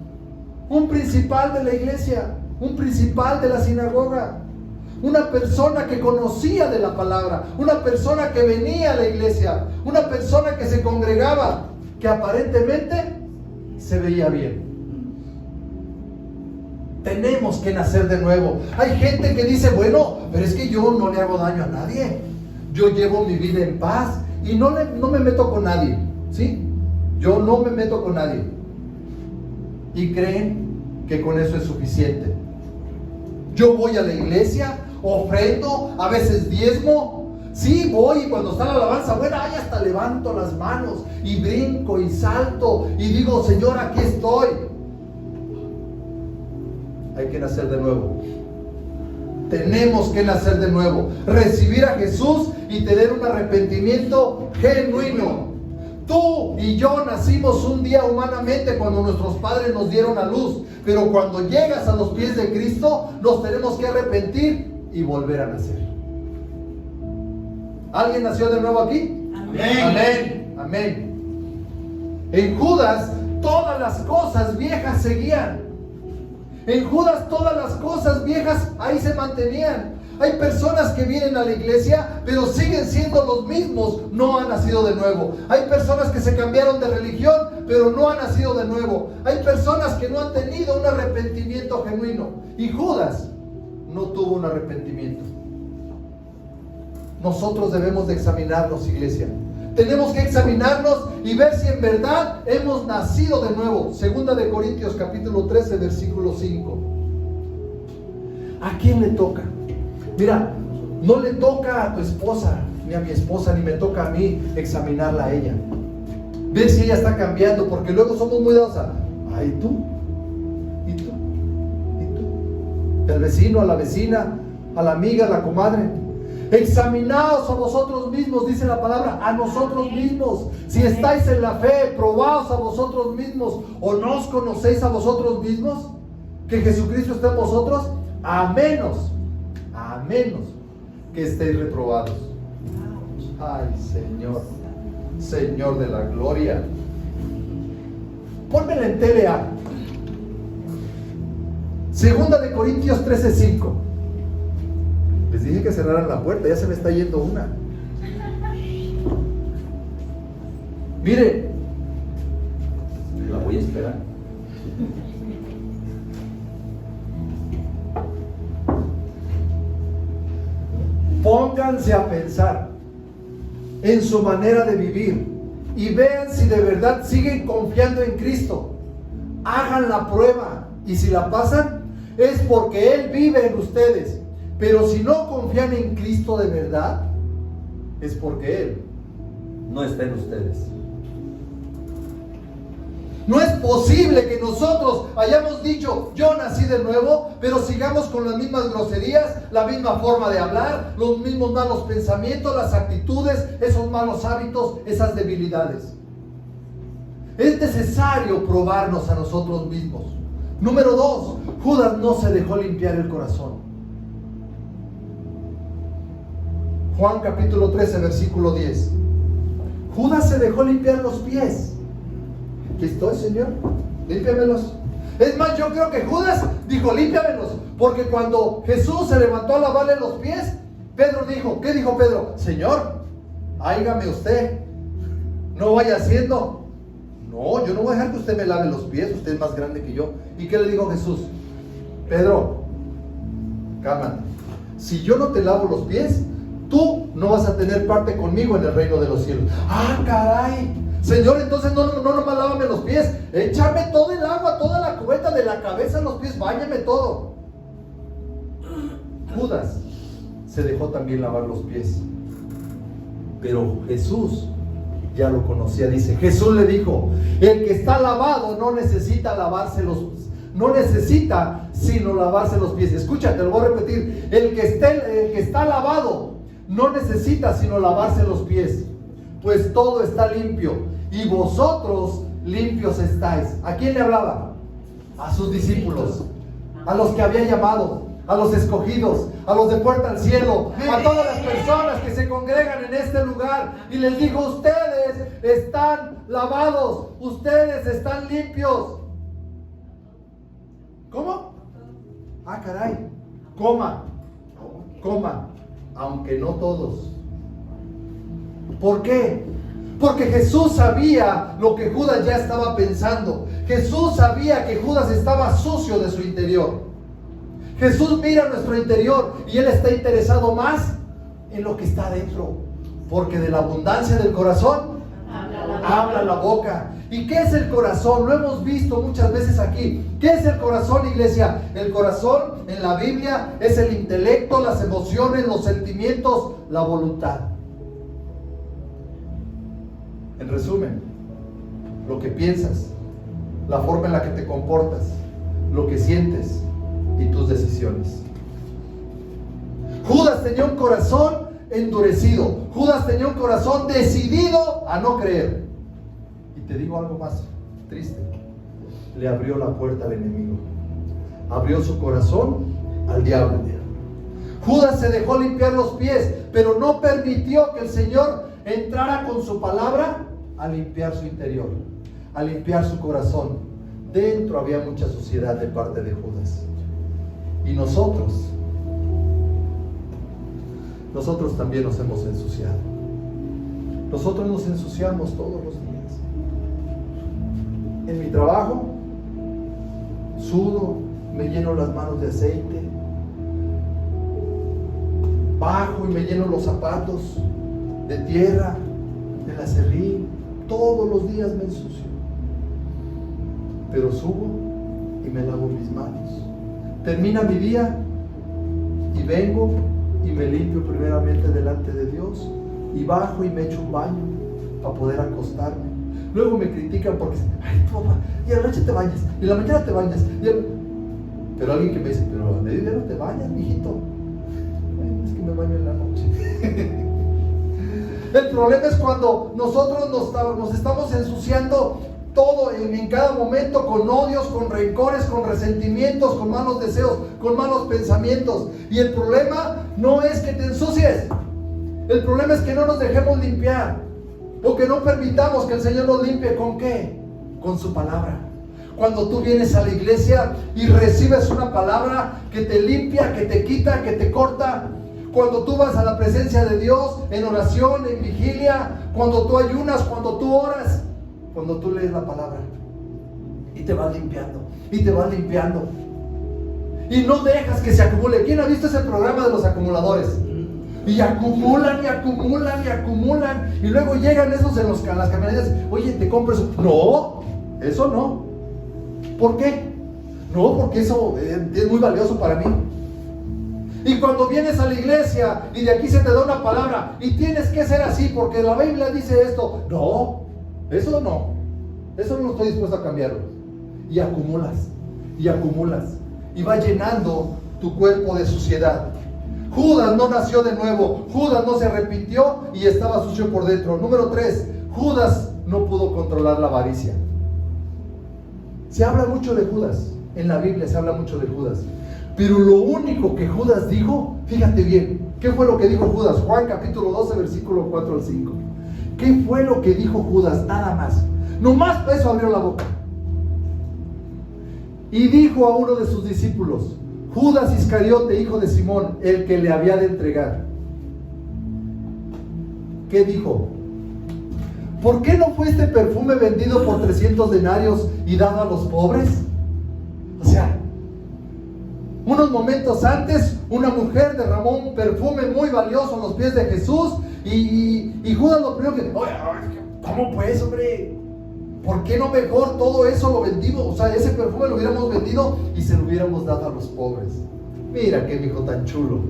un principal de la iglesia, un principal de la sinagoga, una persona que conocía de la palabra, una persona que venía a la iglesia, una persona que se congregaba, que aparentemente se veía bien. Tenemos que nacer de nuevo. Hay gente que dice: bueno, pero es que yo no le hago daño a nadie, yo llevo mi vida en paz y no me meto con nadie, ¿sí? Yo no me meto con nadie. Y creen que con eso es suficiente. Yo voy a la iglesia, ofrendo, a veces diezmo. Sí, voy, y cuando está la alabanza buena, ay, hasta levanto las manos y brinco y salto y digo: Señor, aquí estoy. Hay que nacer de nuevo. Tenemos que nacer de nuevo. Recibir a Jesús y tener un arrepentimiento genuino. Tú y yo nacimos un día humanamente cuando nuestros padres nos dieron a luz. Pero cuando llegas a los pies de Cristo, nos tenemos que arrepentir y volver a nacer. ¿Alguien nació de nuevo aquí? Amén. Amén. Amén. En Judas todas las cosas viejas seguían. En Judas todas las cosas viejas ahí se mantenían. Hay personas que vienen a la iglesia, pero siguen siendo los mismos, no han nacido de nuevo. Hay personas que se cambiaron de religión, pero no han nacido de nuevo. Hay personas que no han tenido un arrepentimiento genuino. Y Judas no tuvo un arrepentimiento. Nosotros debemos de examinarnos, iglesia. Tenemos que examinarnos y ver si en verdad hemos nacido de nuevo. Segunda de Corintios capítulo 13 versículo 5. ¿A quién le toca? Mira, no le toca a tu esposa, ni a mi esposa, ni me toca a mí examinarla a ella. Ver si ella está cambiando, porque luego somos muy dados a: ay, tú, y tú, y tú. El vecino, a la vecina, a la amiga, a la comadre. Examinaos a vosotros mismos, dice la palabra, a nosotros mismos. Si estáis en la fe, probaos a vosotros mismos. ¿O no os conocéis a vosotros mismos? Que Jesucristo está en vosotros, a menos que estéis reprobados. Ay, Señor, Señor de la gloria. Pónmela en TLA. Segunda de Corintios 13:5. Les dije que cerraran la puerta, ya se me está yendo una. Mire, la voy a esperar. Pónganse a pensar en su manera de vivir y vean si de verdad siguen confiando en Cristo. Hagan la prueba y si la pasan es porque Él vive en ustedes. Pero si no confían en Cristo de verdad, es porque Él no está en ustedes. No es posible que nosotros hayamos dicho: yo nací de nuevo, pero sigamos con las mismas groserías, la misma forma de hablar, los mismos malos pensamientos, las actitudes, esos malos hábitos, esas debilidades. Es necesario probarnos a nosotros mismos. Número 2, Judas no se dejó limpiar el corazón. Juan capítulo 13 versículo 10. Judas se dejó limpiar los pies. Aquí estoy, Señor, límpiamelos. Es más, yo creo que Judas dijo: límpiamelos, porque cuando Jesús se levantó a lavarle los pies, Pedro dijo: ¿qué dijo Pedro? Señor, háigame usted, no vaya haciendo. No, yo no voy a dejar que usted me lave los pies, usted es más grande que yo. ¿Y qué le dijo Jesús? Pedro, cálmate. Si yo no te lavo los pies, tú no vas a tener parte conmigo en el reino de los cielos. ¡Ah, caray! Señor, entonces no nomás lávame los pies, échame todo el agua, toda la cubeta de la cabeza a los pies, báñame todo. Judas se dejó también lavar los pies, pero Jesús ya lo conocía. Dice, Jesús le dijo, el que está lavado no necesita lavarse los pies. No necesita sino lavarse los pies. Escucha, te lo voy a repetir. El que está lavado no necesita sino lavarse los pies, pues todo está limpio y vosotros limpios estáis. ¿A quién le hablaba? A sus discípulos, a los que había llamado, a los escogidos, a los de Puerta al Cielo, a todas las personas que se congregan en este lugar. Y les dijo, ustedes están lavados, ustedes están limpios. ¿Cómo? Ah, caray. Coma, aunque no todos. ¿Por qué? Porque Jesús sabía lo que Judas ya estaba pensando. Jesús sabía que Judas estaba sucio de su interior. Jesús mira nuestro interior y Él está interesado más en lo que está dentro, porque de la abundancia del corazón habla la boca. ¿Y qué es el corazón? Lo hemos visto muchas veces aquí. ¿Qué es el corazón, iglesia? El corazón en la Biblia es el intelecto, las emociones, los sentimientos, la voluntad. En resumen, lo que piensas, la forma en la que te comportas, lo que sientes y tus decisiones. Judas tenía un corazón endurecido. Judas tenía un corazón decidido a no creer. Y te digo algo más triste. Le abrió la puerta al enemigo. Abrió su corazón al diablo. Judas se dejó limpiar los pies, pero no permitió que el Señor entrara con su palabra a limpiar su interior, a limpiar su corazón. Dentro había mucha suciedad de parte de Judas. Y nosotros también nos hemos ensuciado. Nosotros nos ensuciamos todos los días. En mi trabajo, sudo, me lleno las manos de aceite, bajo y me lleno los zapatos de tierra, del aserrín. Todos los días me ensucio. Pero subo y me lavo mis manos. Termina mi día y vengo y me limpio primeramente delante de Dios y bajo y me echo un baño para poder acostarme. Luego me critican porque, ay, tu papá, y a la noche te bañas, y en la mañana te bañas. Pero alguien que me dice, pero a mediodía no te bañas, mijito. Es que me baño en la noche. El problema es cuando nosotros nos estamos ensuciando todo en cada momento, con odios, con rencores, con resentimientos, con malos deseos, con malos pensamientos. Y el problema no es que te ensucies. El problema es que no nos dejemos limpiar, o que no permitamos que el Señor nos limpie. ¿Con qué? Con su palabra. Cuando tú vienes a la iglesia y recibes una palabra que te limpia, que te quita, que te corta. Cuando tú vas a la presencia de Dios en oración, en vigilia, cuando tú ayunas, cuando tú oras, cuando tú lees la palabra y te vas limpiando, y te vas limpiando, y no dejas que se acumule. ¿Quién ha visto ese programa de los acumuladores? Y acumulan y acumulan y acumulan, y luego llegan esos en las camionetas. Oye, te compro eso. No, eso no. ¿Por qué? No, porque eso es muy valioso para mí. Y cuando vienes a la iglesia y de aquí se te da una palabra y tienes que ser así porque la Biblia dice esto. No, eso no. Eso no estoy dispuesto a cambiarlo. Y acumulas, y acumulas, y va llenando tu cuerpo de suciedad. Judas no nació de nuevo. Judas no se arrepintió y estaba sucio por dentro. Número 3, Judas no pudo controlar la avaricia. Se habla mucho de Judas. En la Biblia se habla mucho de Judas. Pero lo único que Judas dijo, fíjate bien, ¿qué fue lo que dijo Judas? Juan capítulo 12, versículo 4 al 5. ¿Qué fue lo que dijo Judas? Nada más. Nomás para eso abrió la boca. Y dijo a uno de sus discípulos, Judas Iscariote, hijo de Simón, el que le había de entregar. ¿qué dijo? ¿Por qué no fue este perfume vendido por 300 denarios y dado a los pobres? O sea, unos momentos antes, una mujer derramó un perfume muy valioso a los pies de Jesús y Judas lo primero que, oye, ¿cómo pues, hombre? ¿Por qué no mejor todo eso lo vendimos? O sea, ese perfume lo hubiéramos vendido y se lo hubiéramos dado a los pobres. Mira qué hijo tan chulo.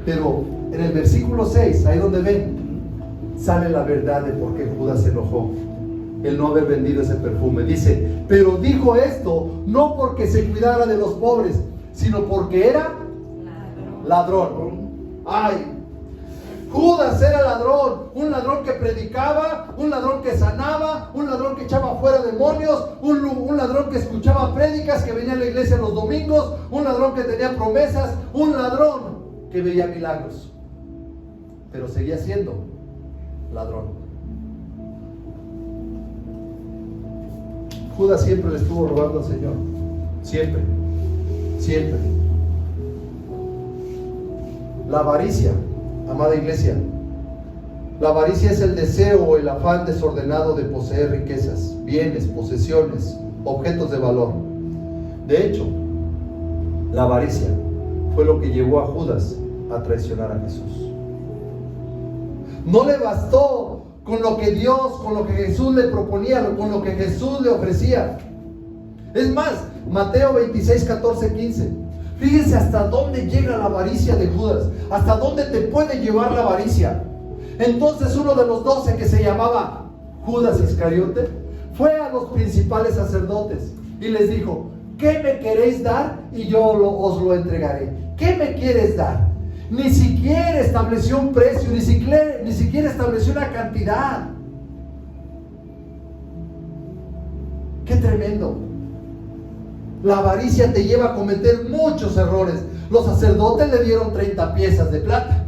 Pero en el versículo 6, ahí donde ven, sale la verdad de por qué Judas se enojó, el no haber vendido ese perfume. Dice, pero dijo esto no porque se cuidara de los pobres, sino porque era ladrón. Ay, Judas era ladrón, un ladrón que predicaba, un ladrón que sanaba, un ladrón que echaba fuera demonios, un ladrón que escuchaba prédicas, que venía a la iglesia los domingos, un ladrón que tenía promesas, un ladrón que veía milagros, pero seguía siendo ladrón. Judas siempre le estuvo robando al Señor, siempre. La avaricia, amada iglesia, la avaricia es el deseo o el afán desordenado de poseer riquezas, bienes, posesiones, objetos de valor. De hecho, la avaricia fue lo que llevó a Judas a traicionar a Jesús. No le bastó con lo que Dios, con lo que Jesús le proponía, con lo que Jesús le ofrecía. Es más, Mateo 26, 14, 15. Fíjense hasta dónde llega la avaricia de Judas, hasta dónde te puede llevar la avaricia. Entonces uno de los 12, que se llamaba Judas Iscariote, fue a los principales sacerdotes y les dijo, ¿qué me queréis dar? Y yo os lo entregaré. ¿Qué me quieres dar? Ni siquiera estableció un precio, ni siquiera estableció una cantidad. ¡Qué tremendo! La avaricia te lleva a cometer muchos errores. Los sacerdotes le dieron 30 piezas de plata.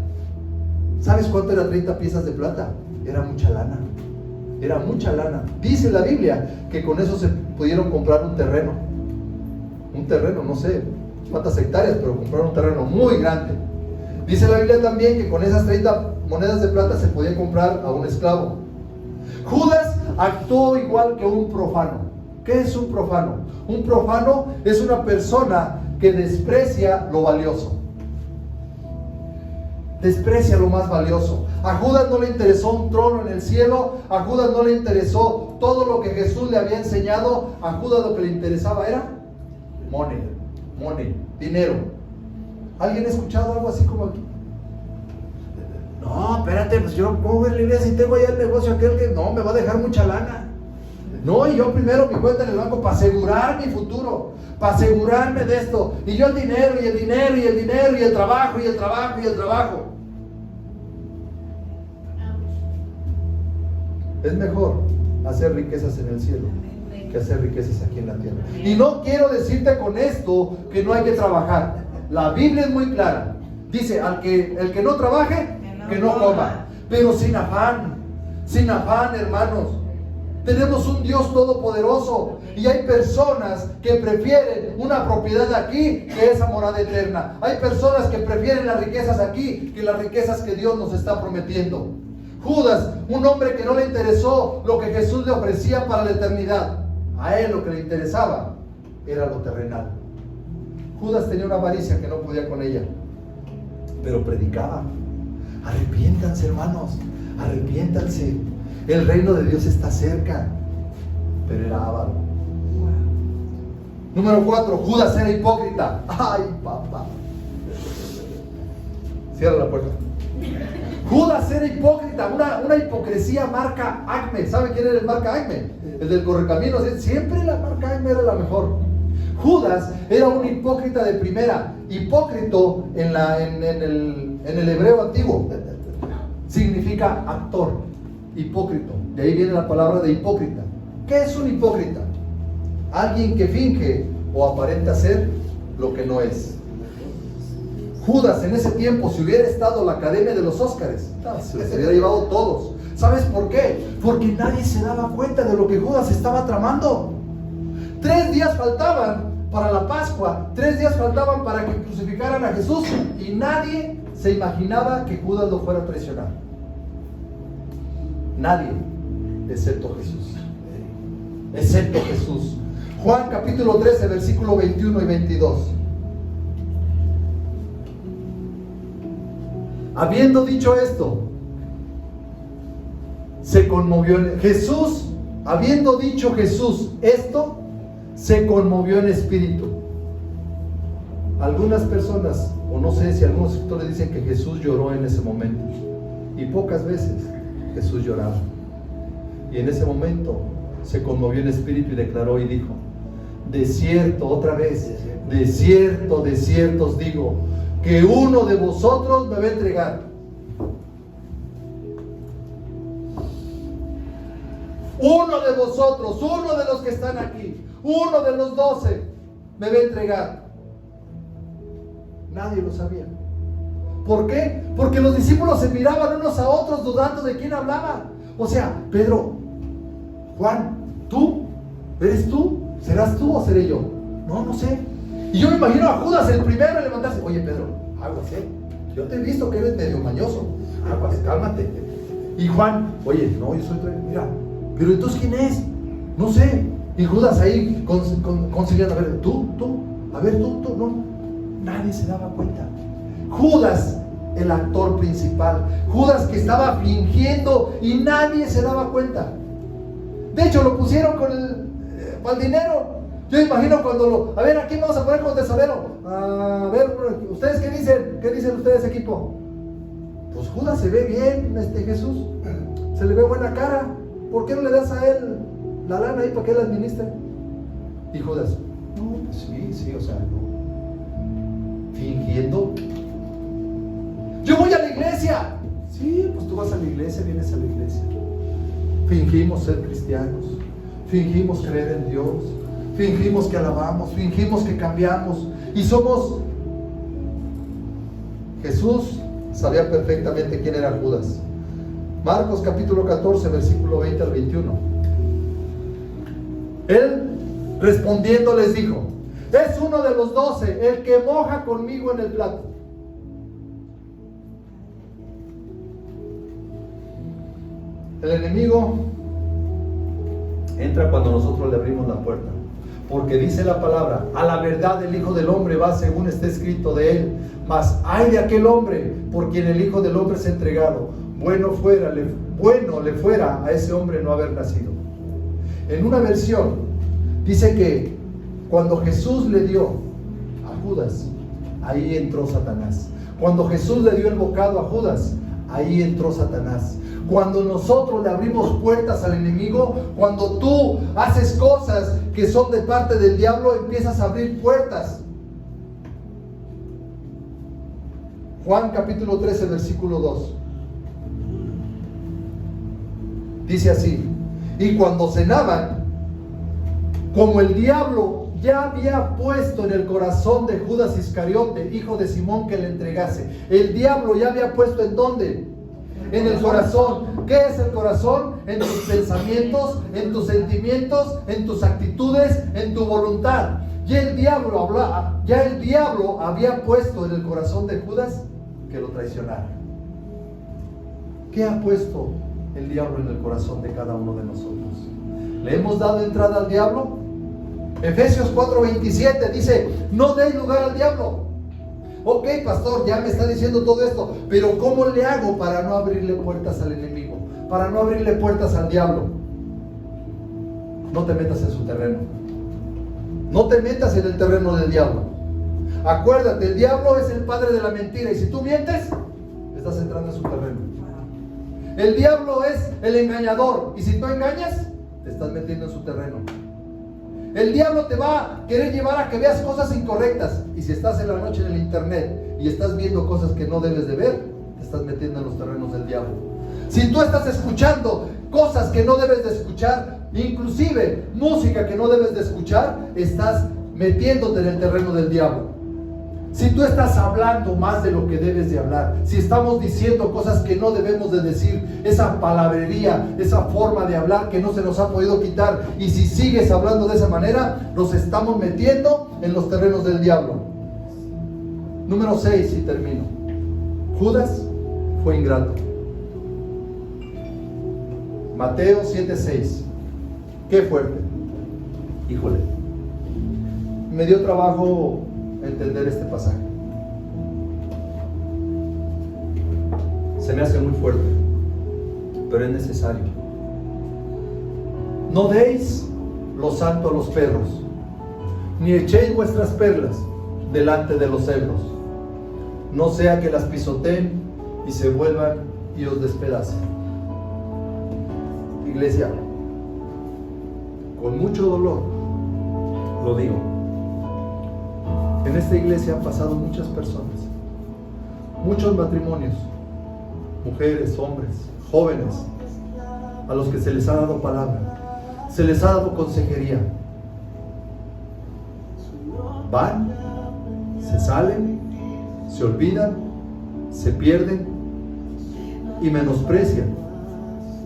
¿Sabes cuánto era 30 piezas de plata? Era mucha lana. Era mucha lana. Dice la Biblia que con eso se pudieron comprar un terreno. Un terreno, no sé cuántas hectáreas, pero compraron un terreno muy grande. Dice la Biblia también que con esas 30 monedas de plata se podía comprar a un esclavo. Judas actuó igual que un profano. ¿Qué es un profano? Un profano es una persona que desprecia lo valioso. Desprecia lo más valioso. A Judas no le interesó un trono en el cielo. A Judas no le interesó todo lo que Jesús le había enseñado. A Judas lo que le interesaba era money, dinero. ¿Alguien ha escuchado algo así como aquí? No, espérate, pues yo puedo ver la iglesia y tengo allá el negocio aquel que no, me va a dejar mucha lana. No, y yo primero mi cuenta en el banco para asegurar mi futuro, para asegurarme de esto. Y yo el dinero, y el dinero, y el dinero, y el trabajo, y el trabajo, y el trabajo. Es mejor hacer riquezas en el cielo que hacer riquezas aquí en la tierra. Y no quiero decirte con esto que no hay que trabajar. La Biblia es muy clara. Dice, el que no trabaje, que no coma. Pero sin afán, hermanos. Tenemos un Dios todopoderoso y hay personas que prefieren una propiedad aquí que esa morada eterna. Hay personas que prefieren las riquezas aquí que las riquezas que Dios nos está prometiendo. Judas, un hombre que no le interesó lo que Jesús le ofrecía para la eternidad. A él lo que le interesaba era lo terrenal. Judas tenía una avaricia que no podía con ella, pero predicaba. Arrepiéntanse, hermanos, arrepiéntanse. El reino de Dios está cerca. Pero era avaro. Número 4, Judas era hipócrita. Ay, papá. Cierra la puerta. Judas era hipócrita, una hipocresía marca Acme. ¿Sabe quién era el marca Acme? El del Correcaminos. Siempre la marca Acme era la mejor. Judas era un hipócrita de primera. Hipócrito en el hebreo antiguo significa actor. Hipócrita, de ahí viene la palabra de hipócrita. ¿Qué es un hipócrita? Alguien que finge o aparenta ser lo que no es. Judas en ese tiempo, si hubiera estado en la academia de los Óscares, se hubiera llevado todos. ¿Sabes por qué? Porque nadie se daba cuenta de lo que Judas estaba tramando. 3 días faltaban para la Pascua. 3 días faltaban para que crucificaran a Jesús y nadie se imaginaba que Judas lo fuera a traicionar. Nadie, excepto Jesús. Excepto Jesús. Juan capítulo 13, versículo 21 y 22. Habiendo dicho esto, se conmovió Jesús. Habiendo dicho Jesús esto, se conmovió en espíritu. Algunas personas, o no sé si algunos escritores dicen que Jesús lloró en ese momento. Y pocas veces Jesús lloraba. Y en ese momento se conmovió en espíritu y declaró y dijo: de cierto, otra vez, de cierto os digo, que uno de vosotros me va a entregar. Uno de vosotros, uno de los que están aquí, uno de los 12 me va a entregar. Nadie lo sabía. ¿Por qué? Porque los discípulos se miraban unos a otros dudando de quién hablaba. O sea, Pedro, Juan, ¿tú? ¿Eres tú? ¿Serás tú o seré yo? No sé. Y yo me imagino a Judas el primero en levantarse. Oye, Pedro, aguas, yo te he visto que eres medio mañoso. Aguas, cálmate. Y Juan, oye, no, yo soy, mira, pero entonces ¿quién es? No sé. Y Judas ahí conciliando, a ver, tú, no. Nadie se daba cuenta. Judas, el actor principal. Judas que estaba fingiendo y nadie se daba cuenta. De hecho, lo pusieron con el dinero. Yo imagino cuando a ver, ¿a quién vamos a poner como tesorero? A ver, ¿ustedes qué dicen? ¿Qué dicen ustedes, equipo? Pues Judas se ve bien, Jesús. Se le ve buena cara. ¿Por qué no le das a él la lana ahí para que él administre? Y Judas, no, pues sí, o sea, no. Fingiendo. Yo voy a la iglesia. Sí, pues tú vas a la iglesia, vienes a la iglesia. Fingimos ser cristianos. Fingimos creer en Dios. Fingimos que alabamos. Fingimos que cambiamos. Y somos... Jesús sabía perfectamente quién era Judas. Marcos capítulo 14, versículo 20 al 21. Él respondiendo les dijo: es uno de los 12, el que moja conmigo en el plato. El enemigo entra cuando nosotros le abrimos la puerta, porque dice la palabra: a la verdad el Hijo del Hombre va según está escrito de él, mas ay de aquel hombre por quien el Hijo del Hombre es entregado. Bueno le fuera a ese hombre no haber nacido. En una versión dice que cuando Jesús le dio a Judas, ahí entró Satanás. Cuando Jesús le dio el bocado a Judas, ahí entró Satanás. Cuando nosotros le abrimos puertas al enemigo, cuando tú haces cosas que son de parte del diablo, empiezas a abrir puertas. Juan capítulo 13, versículo 2. Dice así: y cuando cenaban, como el diablo ya había puesto en el corazón de Judas Iscariote, hijo de Simón, que le entregase. El diablo ya había puesto ¿en dónde? En el corazón. ¿Qué es el corazón? En tus pensamientos, en tus sentimientos, en tus actitudes, en tu voluntad. Ya el diablo había puesto en el corazón de Judas que lo traicionara. ¿Qué ha puesto el diablo en el corazón de cada uno de nosotros? ¿Le hemos dado entrada al diablo? Efesios 4:27 dice: no deis lugar al diablo. Ok, pastor, ya me está diciendo todo esto, pero ¿cómo le hago para no abrirle puertas al enemigo? Para no abrirle puertas al diablo. No te metas en su terreno. No te metas en el terreno del diablo. Acuérdate, el diablo es el padre de la mentira, y si tú mientes, estás entrando en su terreno. El diablo es el engañador, y si tú engañas, te estás metiendo en su terreno. El diablo te va a querer llevar a que veas cosas incorrectas, y si estás en la noche en el internet y estás viendo cosas que no debes de ver, te estás metiendo en los terrenos del diablo. Si tú estás escuchando cosas que no debes de escuchar, inclusive música que no debes de escuchar, estás metiéndote en el terreno del diablo. Si tú estás hablando más de lo que debes de hablar, si estamos diciendo cosas que no debemos de decir, esa palabrería, esa forma de hablar que no se nos ha podido quitar, y si sigues hablando de esa manera, nos estamos metiendo en los terrenos del diablo. Número 6, y termino. Judas fue ingrato. Mateo 7:6. Qué fuerte. Híjole. Me dio trabajo entender este pasaje. Se me hace muy fuerte, pero es necesario. No deis lo santo a los perros, ni echéis vuestras perlas delante de los cerdos, no sea que las pisoteen y se vuelvan y os despedacen. Iglesia, con mucho dolor lo digo, en esta iglesia han pasado muchas personas, muchos matrimonios, mujeres, hombres, jóvenes, a los que se les ha dado palabra, se les ha dado consejería. Van, se salen, se olvidan, se pierden y menosprecian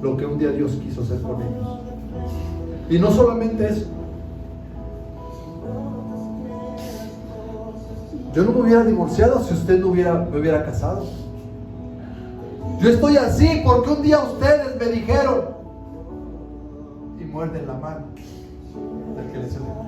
lo que un día Dios quiso hacer con ellos. Y no solamente eso. Yo no me hubiera divorciado si usted no me hubiera casado. Yo estoy así porque un día ustedes me dijeron, y muerden la mano del que les dio.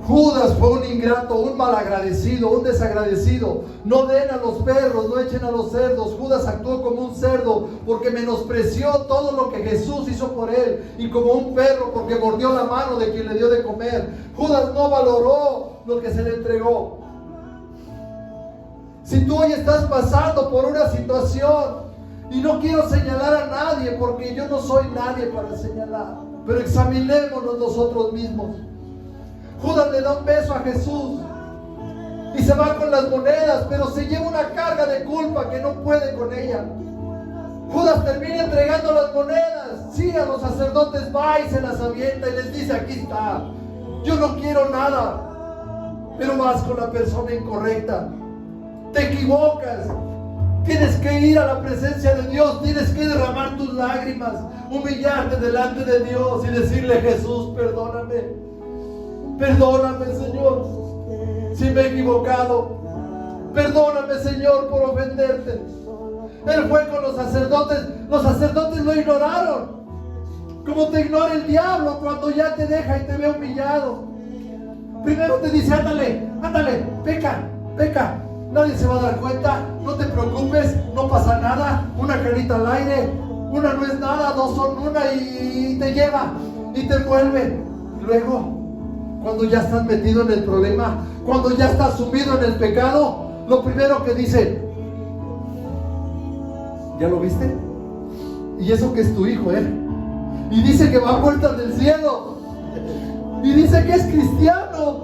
Judas fue un ingrato, un malagradecido, un desagradecido. No den a los perros, no echen a los cerdos. Judas actuó como un cerdo porque menospreció todo lo que Jesús hizo por él, y como un perro porque mordió la mano de quien le dio de comer. Judas no valoró lo que se le entregó. Si tú hoy estás pasando por una situación, y no quiero señalar a nadie porque yo no soy nadie para señalar, pero examinémonos nosotros mismos. Judas le da un beso a Jesús y se va con las monedas, pero se lleva una carga de culpa que no puede con ella. Judas termina entregando las monedas. Sí, a los sacerdotes va y se las avienta y les dice: aquí está, yo no quiero nada. Pero vas con la persona incorrecta, te equivocas. Tienes que ir a la presencia de Dios, tienes que derramar tus lágrimas, humillarte delante de Dios y decirle: Jesús, perdóname. Perdóname, Señor, si me he equivocado. Perdóname, Señor, por ofenderte. Él fue con los sacerdotes lo ignoraron, como te ignora el diablo cuando ya te deja y te ve humillado. Primero te dice: ándale, peca, nadie se va a dar cuenta, no te preocupes, no pasa nada, una carita al aire, una no es nada, dos son una, y te lleva y te envuelve. Y luego, cuando ya estás metido en el problema, cuando ya estás sumido en el pecado, lo primero que dice: ¿ya lo viste? Y eso que es tu hijo, y dice que va a puertas del cielo, y dice que es cristiano,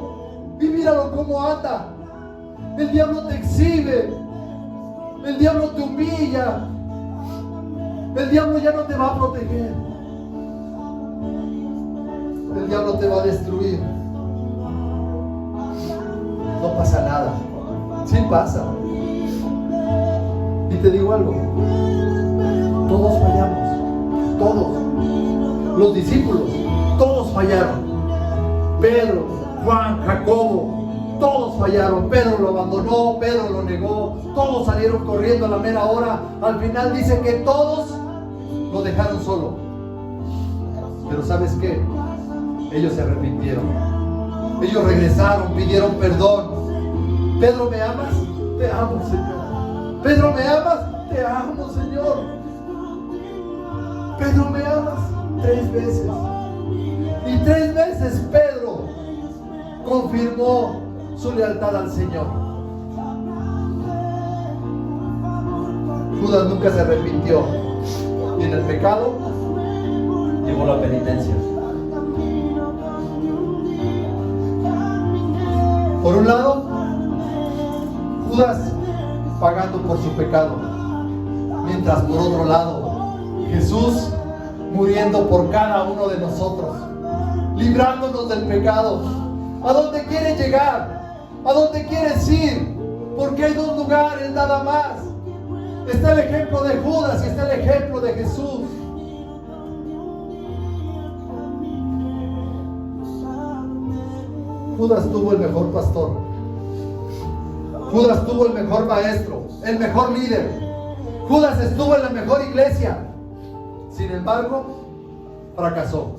y míralo cómo anda. El diablo te exhibe, el diablo te humilla, el diablo ya no te va a proteger, el diablo te va a destruir. No pasa nada. Sí pasa. Y te digo algo, todos fallamos, todos. Los discípulos, todos fallaron. Pedro, Juan, Jacobo, todos fallaron. Pedro lo abandonó, Pedro lo negó, todos salieron corriendo a la mera hora. Al final dice que todos lo dejaron solo. Pero ¿sabes qué? Ellos se arrepintieron. Ellos regresaron, pidieron perdón. Pedro, ¿me amas? Te amo, Señor. Pedro, ¿me amas? Te amo, Señor. Pedro, ¿me amas? 3 veces. Y 3 veces Pedro confirmó su lealtad al Señor. Judas nunca se arrepintió. Y en el pecado llegó la penitencia. Por un lado, Judas pagando por su pecado, mientras por otro lado, Jesús muriendo por cada uno de nosotros, librándonos del pecado. ¿A dónde quiere llegar? ¿A dónde quieres ir? Porque hay dos lugares nada más. Está el ejemplo de Judas y está el ejemplo de Jesús. Judas tuvo el mejor pastor. Judas tuvo el mejor maestro, el mejor líder. Judas estuvo en la mejor iglesia. Sin embargo, fracasó.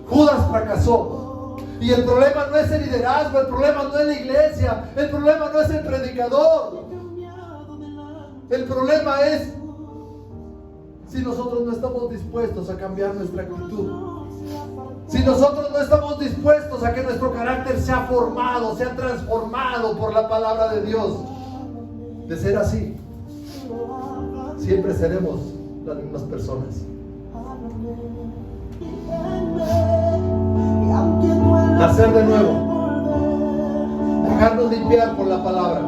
Judas fracasó. Y el problema no es el liderazgo, el problema no es la iglesia, el problema no es el predicador. El problema es si nosotros no estamos dispuestos a cambiar nuestra actitud. Si nosotros no estamos dispuestos a que nuestro carácter sea formado, sea transformado por la palabra de Dios. De ser así, siempre seremos las mismas personas. Nacer de nuevo, dejarnos limpiar por la palabra,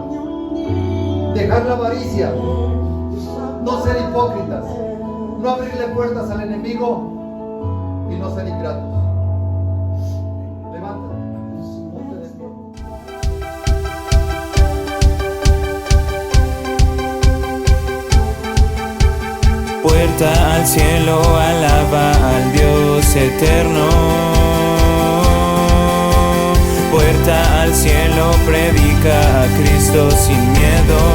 dejar la avaricia, no ser hipócritas, no abrirle puertas al enemigo y no ser ingratos. Levántate, ponte de pie. Puerta al cielo, alaba al Dios eterno. Puerta al cielo, predica a Cristo sin miedo.